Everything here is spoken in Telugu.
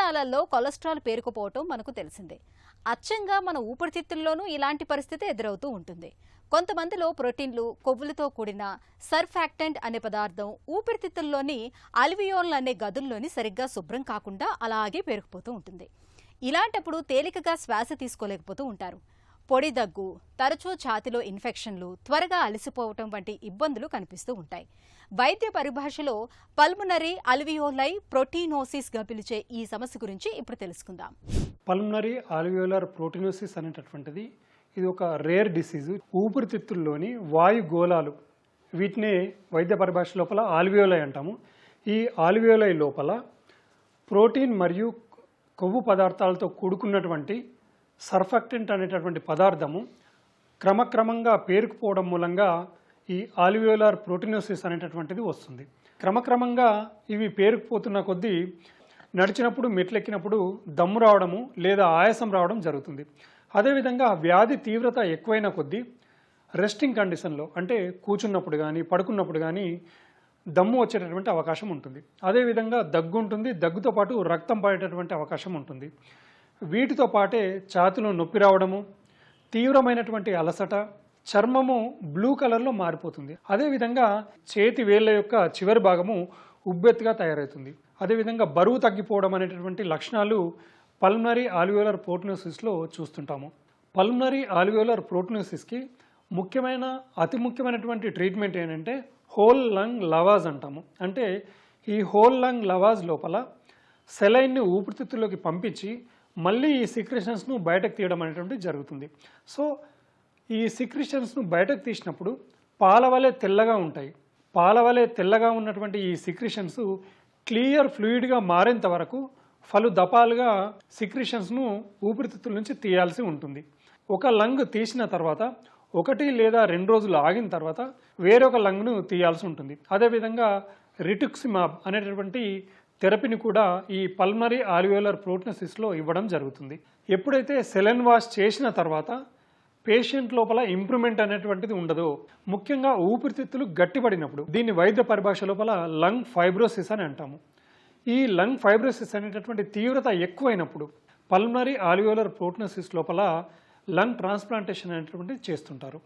రక్తనాళాల్లో కొలెస్ట్రాల్ పేరుకుపోవటం మనకు తెలిసిందే. అచ్చంగా మన ఊపిరితిత్తుల్లోనూ ఇలాంటి పరిస్థితి ఎదురవుతూ ఉంటుంది. కొంతమందిలో ప్రోటీన్లు, కొవ్వులతో కూడిన సర్ఫాక్టెంట్ అనే పదార్థం ఊపిరితిత్తుల్లోని అల్వియోల్ అనే గదుల్లోని సరిగ్గా శుభ్రం కాకుండా అలాగే పేరుకుపోతూ ఉంటుంది. ఇలాంటప్పుడు తేలికగా శ్వాస తీసుకోలేకపోతూ ఉంటారు. పొడి దగ్గు, తరచూ ఛాతిలో ఇన్ఫెక్షన్లు, త్వరగా అలసిపోవటం వంటి ఇబ్బందులు కనిపిస్తూ ఉంటాయి. వైద్య పరిభాషలో పల్మనరీ అల్వియోలై ప్రోటీనోసిస్గా పిలిచే ఈ సమస్య గురించి ఇప్పుడు తెలుసుకుందాం. పల్మనరీ ఆల్వియోలర్ ప్రోటీనోసిస్ అనేటటువంటిది ఇది ఒక రేర్ డిసీజు. ఊపిరితిత్తుల్లోని వాయు గోళాలు, వీటినే వైద్య పరిభాష లోపల ఆల్వియోలై అంటాము. ఈ ఆల్వియోలై లోపల ప్రోటీన్ మరియు కొవ్వు పదార్థాలతో కూడుకున్నటువంటి సర్ఫాక్టెంట్ అనేటటువంటి పదార్థము క్రమక్రమంగా పేరుకుపోవడం మూలంగా ఈ ఆల్వియోలార్ ప్రోటీనోసిస్ అనేటటువంటిది వస్తుంది. క్రమక్రమంగా ఇవి పేరుకుపోతున్న కొద్దీ నడిచినప్పుడు, మెట్లెక్కినప్పుడు దమ్ము రావడము లేదా ఆయాసం రావడం జరుగుతుంది. అదేవిధంగా వ్యాధి తీవ్రత ఎక్కువైన కొద్దీ రెస్టింగ్ కండిషన్లో, అంటే కూర్చున్నప్పుడు కానీ పడుకున్నప్పుడు కానీ దమ్ము వచ్చేటటువంటి అవకాశం ఉంటుంది. అదేవిధంగా దగ్గు ఉంటుంది. దగ్గుతో పాటు రక్తం పడేటటువంటి అవకాశం ఉంటుంది. వీటితో పాటే ఛాతీలో నొప్పి రావడము, తీవ్రమైనటువంటి అలసట, చర్మము బ్లూ కలర్లో మారిపోతుంది. అదేవిధంగా చేతి వేళ్ళ యొక్క చివరి భాగము ఉబ్బెత్తుగా తయారవుతుంది. అదేవిధంగా బరువు తగ్గిపోవడం అనేటటువంటి లక్షణాలు పల్మనరీ ఆల్వియోలర్ ప్రోటీనోసిస్లో చూస్తుంటాము. పల్మనరీ ఆల్వియోలర్ ప్రోటీనోసిస్కి అతి ముఖ్యమైనటువంటి ట్రీట్మెంట్ ఏంటంటే హోల్ లంగ్ లవాజ్ అంటాము. అంటే ఈ హోల్ లంగ్ లవాజ్ లోపల సెలైన్ని ఊపిరితిత్తుల్లోకి పంపించి మళ్ళీ ఈ సిక్రెషన్స్ను బయటకు తీయడం అనేటువంటిది జరుగుతుంది. సో ఈ సిక్రెషన్స్ను బయటకు తీసినప్పుడు పాలవలే తెల్లగా ఉంటాయి. పాలవలే తెల్లగా ఉన్నటువంటి ఈ సిక్రెషన్స్ క్లియర్ ఫ్లూయిడ్గా మారేంత వరకు పలు దపాలుగా సిక్రెషన్స్ను ఊపిరితిత్తుల నుంచి తీయాల్సి ఉంటుంది. ఒక లంగ్ తీసిన తర్వాత 1 లేదా 2 రోజులు ఆగిన తర్వాత వేరొక లంగ్ను తీయాల్సి ఉంటుంది. అదేవిధంగా రిటుక్సిమాబ్ అనేటటువంటి థెరపీని కూడా ఈ పల్మనరీ ఆల్వియోలర్ ప్రోటీనోసిస్లో ఇవ్వడం జరుగుతుంది. ఎప్పుడైతే సెలైన్ వాష్ చేసిన తర్వాత పేషెంట్ లోపల ఇంప్రూవ్మెంట్ అనేటువంటిది ఉండదో, ముఖ్యంగా ఊపిరితిత్తులు గట్టిపడినప్పుడు, దీన్ని వైద్య పరిభాష లోపల లంగ్ ఫైబ్రోసిస్ అని అంటాము. ఈ లంగ్ ఫైబ్రోసిస్ అనేటటువంటి తీవ్రత ఎక్కువైనప్పుడు పల్మనరీ ఆల్వియోలర్ ప్రోటీనోసిస్ లోపల లంగ్ ట్రాన్స్ప్లాంటేషన్ అనేటువంటిది చేస్తుంటారు.